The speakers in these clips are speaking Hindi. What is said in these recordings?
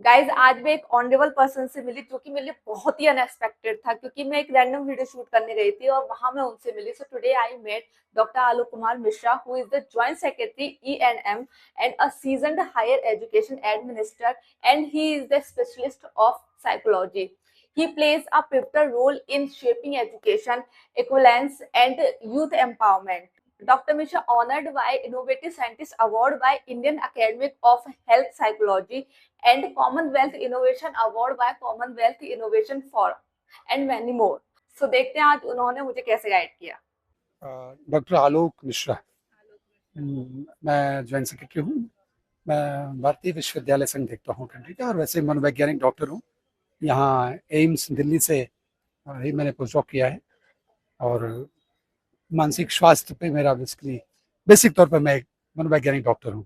गाइज आज मैं एक ऑनरेबल पर्सन से मिली जो कि मेरे लिए बहुत ही अनएक्सपेक्टेड था, क्योंकि मैं एक रैंडम वीडियो शूट करने गई थी और वहां मैं उनसे मिली। So today I met doctor Alok Kumar Mishra, who is the joint secretary E&M and a seasoned higher education administrator, and he is the specialist of psychology. He plays a pivotal role in shaping education, equivalence, and youth empowerment. Dr. Mishra honored by Innovative Scientist Award by Indian Academy of Health Psychology and Commonwealth Innovation Award by Commonwealth Innovation Forum and many more. So देखते हैं आज उन्होंने मुझे कैसे गाइड किया। डॉक्टर आलोक मिश्रा। मैं जॉइंट सेक्रेटरी हूँ। मैं भारतीय विश्वविद्यालय संघ देखता हूँ कंट्री का, और वैसे मनोवैज्ञानिक डॉक्टर हूँ। यहाँ एम्स दिल्ली से ही मैंने पोस्ट डॉक किया है, और मानसिक स्वास्थ्य पे मेरा बेसिकली बेसिक तौर पर मैं एक मनोवैज्ञानिक डॉक्टर हूँ।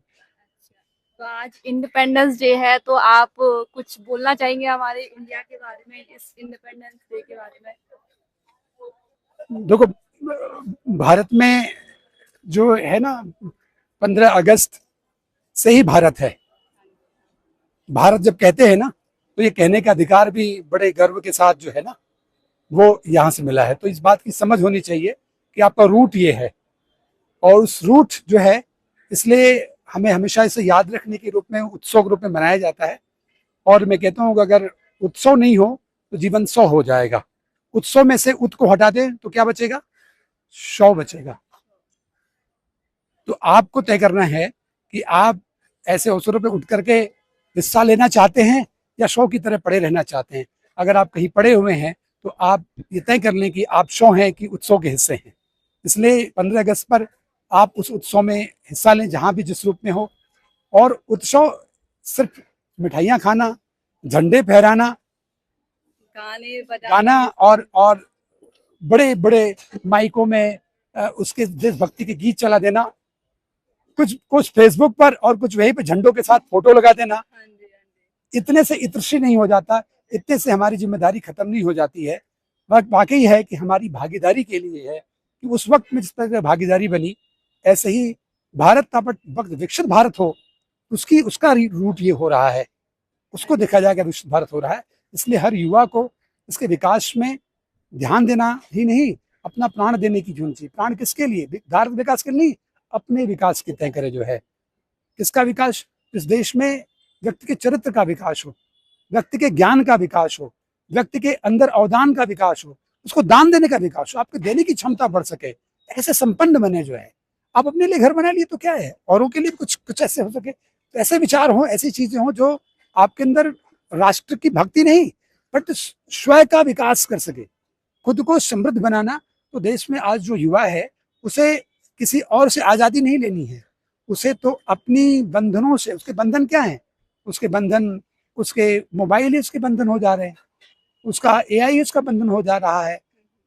तो आज इंडिपेंडेंस डे है, तो आप कुछ बोलना चाहेंगे हमारे इंडिया के बारे में, इस इंडिपेंडेंस डे के बारे में? देखो, भारत में जो है ना, 15 अगस्त से ही भारत है। भारत जब कहते हैं ना, तो ये कहने का अधिकार भी बड़े गर्व के साथ जो है ना, वो यहाँ से मिला है। तो इस बात की समझ होनी चाहिए कि आपका रूट ये है, और उस रूट जो है, इसलिए हमें हमेशा इसे याद रखने के रूप में, उत्सव के रूप में मनाया जाता है। और मैं कहता हूँ कि अगर उत्सव नहीं हो तो जीवन 100 हो जाएगा। उत्सव में से उत को हटा दें तो क्या बचेगा? 100 बचेगा। तो आपको तय करना है कि आप ऐसे अवसरों पर उठ करके हिस्सा लेना चाहते हैं या 100 की तरह पड़े रहना चाहते हैं। अगर आप कहीं पड़े हुए हैं तो आप ये तय कर लें कि आप 100 हैं कि उत्सव के हिस्से हैं। इसलिए 15 अगस्त पर आप उस उत्सव में हिस्सा लें, जहां भी जिस रूप में हो। और उत्सव सिर्फ मिठाइयाँ खाना, झंडे फहराना, गाना और बड़े बड़े माइकों में उसके देशभक्ति के गीत चला देना, कुछ फेसबुक पर और कुछ वहीं पे झंडों के साथ फोटो लगा देना, इतने से इतृष्टि नहीं हो जाता, इतने से हमारी जिम्मेदारी खत्म नहीं हो जाती है। वाकई है कि हमारी भागीदारी के लिए है कि उस वक्त में जिस तरह भागीदारी बनी, ऐसे ही भारत का वक्त विकसित भारत हो, उसका रूट ये हो रहा है। उसको देखा जाएगा विकसित भारत हो रहा है। इसलिए हर युवा को इसके विकास में ध्यान देना ही नहीं, अपना प्राण देने की जरूरत चाहिए। प्राण किसके लिए? भारत विकास के लिए नहीं, अपने विकास के तय करे जो है। किसका विकास? इस देश में व्यक्ति के चरित्र का विकास हो, व्यक्ति के ज्ञान का विकास हो, व्यक्ति के अंदर अवदान का विकास हो, उसको दान देने का विकास हो, आपको देने की क्षमता बढ़ सके, ऐसे संपन्न बने जो है। आप अपने लिए घर बना लिए तो क्या है, औरों के लिए कुछ कुछ ऐसे हो सके, तो ऐसे विचार हो, ऐसी चीजें हो जो आपके अंदर राष्ट्र की भक्ति नहीं बट स्वयं का विकास कर सके, खुद को समृद्ध बनाना। तो देश में आज जो युवा है, उसे किसी और से आजादी नहीं लेनी है, उसे तो अपनी बंधनों से, उसके बंधन क्या है? उसके बंधन, उसके मोबाइल ही उसके बंधन हो जा रहे हैं, उसका AI उसका बंधन हो जा रहा है।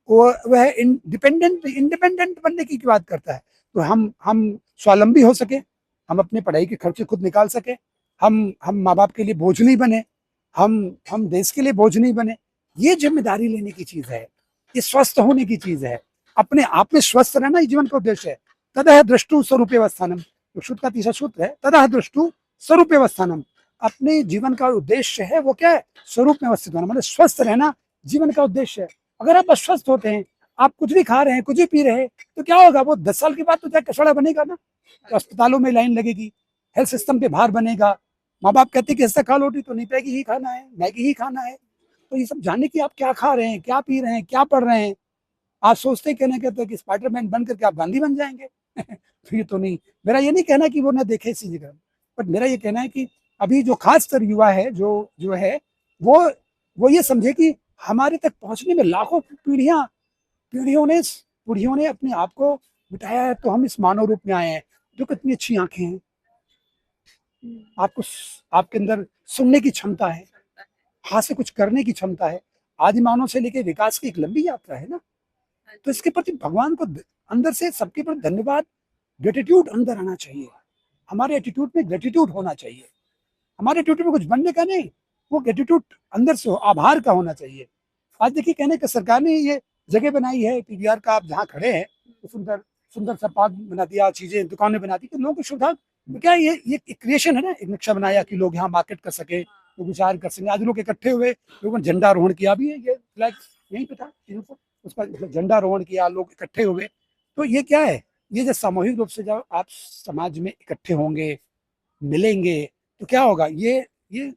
वह इंडिपेंडेंट बनने की बात करता है। तो हम स्वावलंबी हो सके, हम अपने पढ़ाई के खर्चे खुद निकाल सके, हम माँ बाप के लिए बोझ नहीं बने, हम देश के लिए बोझ नहीं बने। ये जिम्मेदारी लेने की चीज है, ये स्वस्थ होने की चीज है। अपने आप में स्वस्थ रहना ही जीवन का उद्देश्य है। तदह दृष्टु स्वरूपेवस्थानम, तो शुद्ध का तीसरा सूत्र है, तदह दृष्टु स्वरूपेवस्थानम। अपने जीवन का उद्देश्य है वो क्या है? स्वरूप में अवस्थित होना, मतलब स्वस्थ रहना जीवन का उद्देश्य है। अगर आप अस्वस्थ होते हैं, आप कुछ भी खा रहे हैं, कुछ भी पी रहे हैं, तो क्या होगा? वो 10 साल के बाद तो जाकर कचड़ा बनेगा ना, तो अस्पतालों में लाइन लगेगी, हेल्थ सिस्टम पे भार बनेगा। माँ बाप कहते कि ऐसा खा रोटी तो नहीं, पैगी ही खाना है, मैगी ही खाना है। तो ये सब जानने की आप क्या खा रहे हैं, क्या पी रहे हैं, क्या पढ़ रहे हैं। आप सोचते कहने कहते कि स्पाइडरमैन बन करके आप गांधी बन जाएंगे। तो ये तो नहीं। मेरा ये नहीं कहना कि वो ना देखे इसी जगह, बट मेरा ये कहना है कि अभी जो खासकर युवा है, जो है, वो ये समझे कि हमारे तक पहुंचने में लाखों पीढ़ियों ने अपने आप को बिठाया है, तो हम इस मानव रूप में आए हैं। जो कितनी अच्छी आंखें हैं, आपको आपके अंदर सुनने की क्षमता है, हाथ से कुछ करने की क्षमता है। आदि मानव से लेकर विकास की एक लंबी यात्रा है ना। तो इसके प्रति भगवान को अंदर से सबके प्रति धन्यवाद, ग्रेटिट्यूड अंदर आना चाहिए। हमारे एटीट्यूड में ग्रेटिट्यूड होना चाहिए। हमारे एटीट्यूड में कुछ बनने का नहीं, वो ग्रेटिट्यूड अंदर से हो, आभार का होना चाहिए। आज देखिए, कहने का सरकार ने ये जगह बनाई है PVR का, आप जहाँ खड़े हैं तो सुंदर सुंदर सा पार्क बना दिया, चीजें दुकानें बना दी, तो लोगों की सुविधा क्या, ये क्रिएशन है ना। एक नक्शा बनाया कि लोग यहाँ मार्केट कर सके, तो विचार कर सकें। आज लोग इकट्ठे हुए, लोगों ने झंडारोहण किया भी है, ये फ्लैग नहीं पता इनको, उसका झंडारोहण किया, लोग इकट्ठे हुए। तो ये क्या है, ये जब सामूहिक रूप से जब आप समाज में इकट्ठे होंगे, मिलेंगे, तो क्या होगा, ये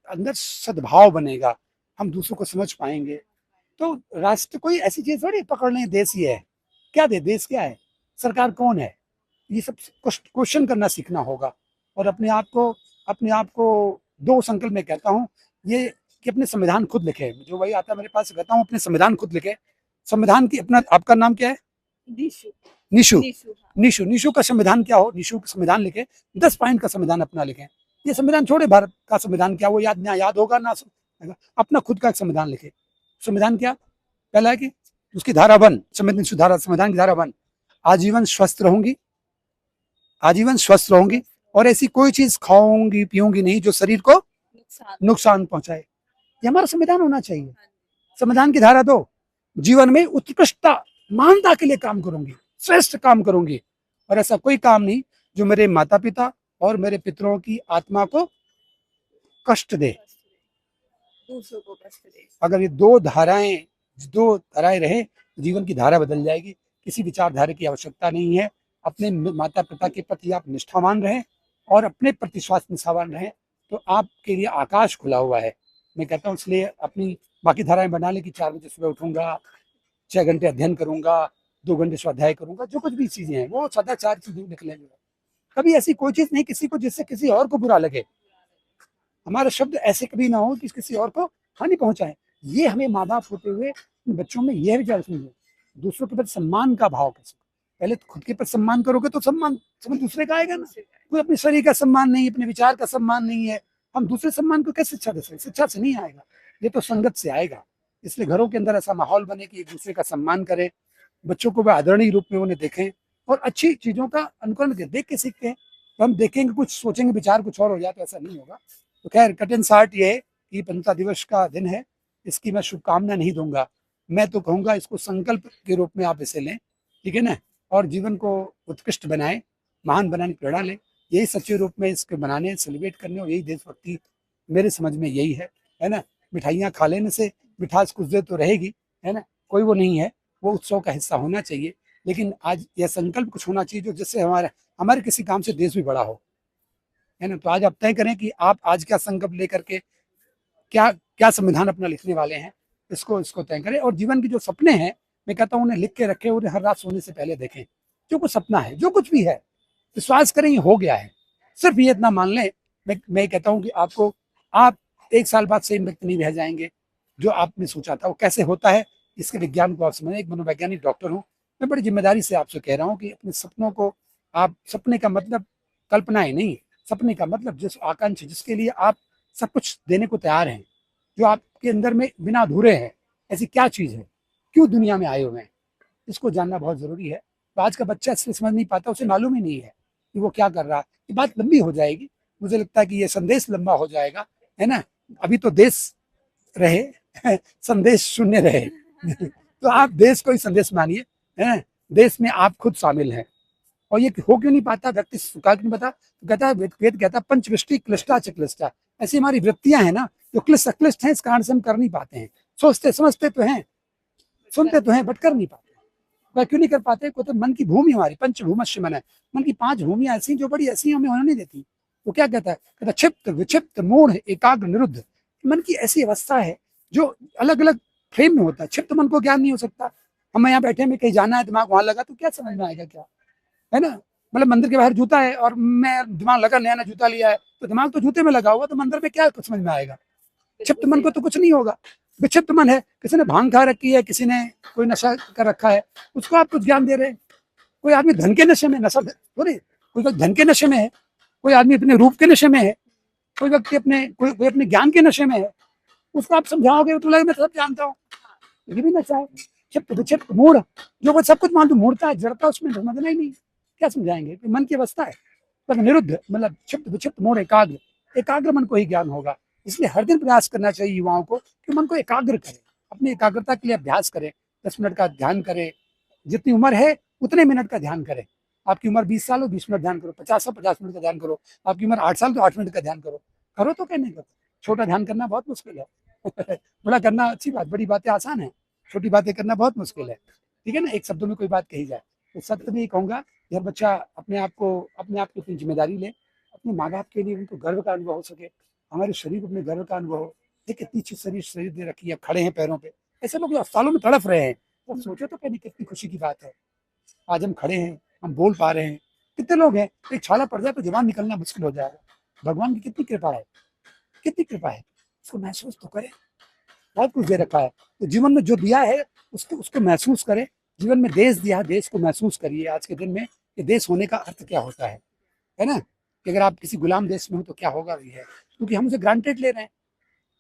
अंदर सद्भाव बनेगा, हम दूसरों को समझ पाएंगे। तो राष्ट्र कोई ऐसी चीज थोड़ी पकड़ लें देश ही है, क्या दे देश क्या है, सरकार कौन है, ये सब क्वेश्चन करना सीखना होगा। और अपने आप को दो संकल्प में कहता हूँ ये कि अपने संविधान खुद लिखे, जो वही आता है मेरे पास, कहता हूँ अपने संविधान खुद लिखे। संविधान की अपना, आपका नाम क्या है? निशु। निशु। हाँ। निशु, निशु का संविधान क्या हो, निशु का संविधान लिखे, 10 पॉइंट का संविधान अपना लिखे। ये संविधान छोड़े भारत का संविधान क्या, वो याद होगा ना, अपना खुद का एक संविधान लिखे। संविधान क्या, पहला है कि उसकी धारा 1, संविधान की धारा 1, आजीवन स्वस्थ रहूंगी, आजीवन स्वस्थ रहूंगी, और ऐसी कोई चीज खाऊंगी पीऊंगी नहीं जो शरीर को नुकसान पहुंचाए। ये हमारा संविधान होना चाहिए। संविधान की धारा 2, जीवन में उत्कृष्टता महानता के लिए काम करूंगी, श्रेष्ठ काम करूंगी, और ऐसा कोई काम नहीं जो मेरे माता पिता और मेरे पितरों की आत्मा को कष्ट दे, दूसरों को कष्ट दे। अगर ये दो धाराएं रहे, जीवन की धारा बदल जाएगी। किसी विचारधारा की आवश्यकता नहीं है। अपने माता पिता के प्रति आप निष्ठावान रहें और अपने प्रति स्वास्थ्य निष्ठावान रहें, तो आपके लिए आकाश खुला हुआ है। मैं कहता हूँ इसलिए अपनी बाकी धाराएं बना ले कि 4 बजे सुबह उठूंगा, 6 घंटे अध्ययन करूंगा, 2 घंटे स्वाध्याय करूंगा, जो कुछ भी चीजें हैं वो सदाचार से दूर निकलेंगे। कभी ऐसी कोई चीज नहीं किसी को जिससे किसी और को बुरा लगे। हमारे शब्द ऐसे कभी ना हो कि किसी और को हानि पहुंचाए। ये हमें माँ बाप होते हुए बच्चों में यह विचार समझो, दूसरों के प्रति सम्मान का भाव कैसे, पहले तो खुद के प्रति सम्मान करोगे तो सम्मान समझ दूसरे का आएगा ना। कोई अपने शरीर का सम्मान नहीं, अपने विचार का सम्मान नहीं है, हम दूसरे सम्मान को कैसे शिक्षा दे सकते? शिक्षा से नहीं आएगा, ये तो संगत से आएगा। इसलिए घरों के अंदर ऐसा माहौल बने कि एक दूसरे का सम्मान करें, बच्चों को वह आदरणीय रूप में उन्हें देखें और अच्छी चीजों का अनुकरण करें। देख के सीखते हैं, तो हम देखेंगे कुछ, सोचेंगे विचार कुछ और हो जाए, तो ऐसा नहीं होगा। तो खैर कट एंड शार्ट ये है कि 15 दिवस का दिन है, इसकी मैं शुभकामना नहीं दूंगा। मैं तो कहूँगा इसको संकल्प के रूप में आप इसे लें, ठीक है ना, और जीवन को उत्कृष्ट बनाए, महान बनाने की प्रेरणा लें। यही सच्चे रूप में इसके बनाने, सेलिब्रेट करने, और यही देशभक्ति मेरे समझ में यही है ना। मिठाइयाँ खा लेने से मिठास कुछ देर तो रहेगी, है ना, कोई वो नहीं है, वो उत्सव का हिस्सा होना चाहिए। लेकिन आज यह संकल्प कुछ होना चाहिए जो जिससे हमारे किसी काम से देश भी बड़ा हो, है ना। तो आज आप तय करें कि आप आज क्या संकल्प लेकर के क्या क्या संविधान अपना लिखने वाले हैं, इसको तय करें। और जीवन के जो सपने हैं, मैं कहता हूँ उन्हें लिख के रखें, उन्हें हर रात सोने से पहले देखें। जो कुछ सपना है, जो कुछ भी है, विश्वास करें ये हो गया है। सिर्फ ये इतना मान लें, मैं कहता हूँ कि आप 1 साल बाद सेम व्यक्ति नहीं रह जाएंगे। जो आपने सोचा था वो कैसे होता है, इसके विज्ञान को आप समझें। एक मनोवैज्ञानिक डॉक्टर हूँ, मैं बड़ी जिम्मेदारी से आपसे कह रहा हूँ कि अपने सपनों को, आप सपने का मतलब कल्पनाएं नहीं, सपने का मतलब जिस आकांक्षा, जिसके लिए आप सब कुछ देने को तैयार हैं, जो आपके अंदर में बिना अधूरे है, ऐसी क्या चीज है, क्यों दुनिया में आए हुए हैं, इसको जानना बहुत जरूरी है। तो आज का बच्चा इसलिए समझ नहीं पाता, उसे मालूम ही नहीं है कि वो क्या कर रहा है। ये बात लंबी हो जाएगी, मुझे लगता है कि ये संदेश लंबा हो जाएगा, है ना। अभी तो देश रहे संदेश शून्य रहे तो आप देश को ही संदेश मानिए, है ना। देश में आप खुद शामिल हैं, और ये हो क्यों नहीं पाता, व्यक्ति स्वीकार क्यों नहीं पाता, तो कहता है, वेद कहता है पंचवृष्टि क्लिष्टा च क्लिष्टा। ऐसी हमारी वृत्तियां हैं ना जो क्लिष्ट अक्लिष्ट हैं, इस कारण से हम कर नहीं पाते हैं। सोचते समझते तो हैं, सुनते तो हैं, बट कर नहीं पाते। वह क्यों नहीं कर पाते? को तो मन की भूमि हमारी पंचभूमस्य मन है, मन की 5 भूमियां ऐसी जो बड़ी ऐसी हमें होने नहीं देती। वो क्या कहता है, कहता क्षिप्त विक्षिप्त मूढ़ एकाग्र निरुद्ध। मन की ऐसी अवस्था है जो अलग अलग फ्रेम में होता है। क्षिप्त मन को ज्ञान नहीं हो सकता। हम यहाँ बैठे, में कहीं जाना है, दिमाग वहां लगा, तो क्या समझ में आएगा, क्या है ना। मतलब मंदिर के बाहर जूता है और मैं दिमाग लगा, नया नया जूता लिया है, तो दिमाग तो जूते में लगा हुआ, तो मंदिर में क्या कुछ समझ में आएगा। क्षिप्त मन को तो कुछ नहीं होगा। विक्षिप्त मन है, किसी ने भांग खा रखी है, किसी ने कोई नशा कर रखा है, उसको आप कुछ ज्ञान दे रहे हैं। कोई आदमी धन के नशे में, नशा थोड़ी, कोई धन के नशे में है, कोई आदमी अपने रूप के नशे में है, कोई व्यक्ति कोई अपने ज्ञान के नशे में है, उसको आप समझाओगे तो लगे मैं सब जानता हूँ, ये भी नशा है। क्षिप्त विक्षिप्त मूढ़, जो वो सब कुछ मान लो मूढ़ता है, जड़ता, उसमें समझना ही नहीं, क्या समझाएंगे। मन की अवस्था है। पर निरुद्ध मतलब क्षिप्त विक्षिप्त मूढ़ एकाग्र, एकाग्र मन को ही ज्ञान होगा। इसलिए हर दिन प्रयास करना चाहिए युवाओं को कि मन को एकाग्र करें, अपनी एकाग्रता के लिए अभ्यास करें। 10 मिनट का ध्यान करें, जितनी उम्र है उतने मिनट का ध्यान करें। आपकी उम्र 20 साल हो, 20 मिनट ध्यान करो, 50 साल 50 मिनट का ध्यान करो, आपकी उम्र 8 साल तो 8 मिनट का ध्यान करो। करो तो कहने का, छोटा ध्यान करना बहुत मुश्किल है बड़ा करना अच्छी बात, बड़ी बातें आसान है, छोटी बातें करना बहुत मुश्किल है। ठीक है ना, एक शब्दों में कोई बात कही जाए तो सत्य में ये कहूंगा कि हर बच्चा अपने आप की अपनी जिम्मेदारी ले, अपने माँ बाप के लिए उनको गर्व का अनुभव हो सके, हमारे शरीर को अपने गर्व का अनुभव हो। ये कितनी अच्छी शरीर दे रखी है, खड़े हैं पैरों पे, ऐसे लोग अस्पतालों में तड़फ रहे हैं, तो सोचो तो कहने कितनी खुशी की बात है। आज हम खड़े हैं, हम बोल पा रहे हैं। कितने लोग हैं एक छाला पड़ जाए तो जुबान निकलना मुश्किल हो जाएगा। भगवान की कितनी कृपा है, कितनी कृपा है, इसको महसूस तो करें। बहुत कुछ दे रखा है तो जीवन में जो दिया है उसको उसको महसूस करें। जीवन में देश दिया है, देश को महसूस करिए आज के दिन में कि देश होने का अर्थ क्या होता है ना, कि अगर आप किसी गुलाम देश में हो तो क्या होगा भी है, क्योंकि हम उसे ग्रांटेड ले रहे हैं।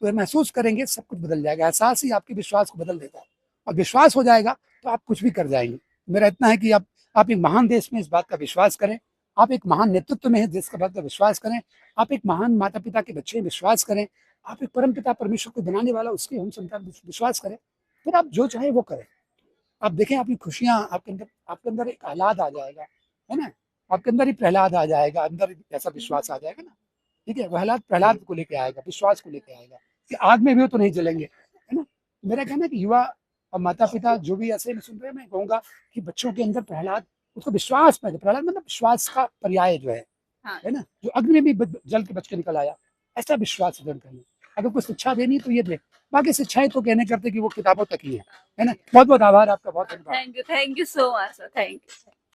तो महसूस करेंगे सब कुछ बदल जाएगा। एहसास ही आपके विश्वास को बदल देता है, और विश्वास हो जाएगा तो आप कुछ भी कर जाएंगे। मेरा इतना है कि आप एक महान देश में इस बात का विश्वास करें, आप एक महान नेतृत्व में है देश का बात का विश्वास करें, आप एक महान माता पिता के बच्चे विश्वास करें, आप एक परम पिता परमेश्वर को बनाने वाला उसके हम संतान विश्वास करें, फिर आप जो चाहे वो करें। आप देखें आपकी खुशियां आपके अंदर एक आह्लाद आ जाएगा, है ना, आपके अंदर ही प्रहलाद आ जाएगा, अंदर ऐसा विश्वास आ जाएगा ना। ठीक है, वह प्रहलाद को लेके आएगा, विश्वास को लेके आएगा कि आग में भी हो तो नहीं जलेंगे, है ना। मेरा कहना है कि युवा और माता पिता जो भी ऐसे सुन रहे हैं, मैं कहूंगा कि बच्चों के अंदर प्रहलाद, उसको विश्वास पैदा, प्रहलाद मतलब विश्वास का पर्याय जो है ना, जो अग्नि में भी जल के बच के निकल आया, ऐसा विश्वास अर्जन करना। अगर कोई शिक्षा देनी तो ये दे, बाकी शिक्षाएं तो कहने करते कि वो किताबों तक ही है ना। बहुत बहुत आभार आपका, बहुत धन्यवाद। Thank you so much sir, thank you.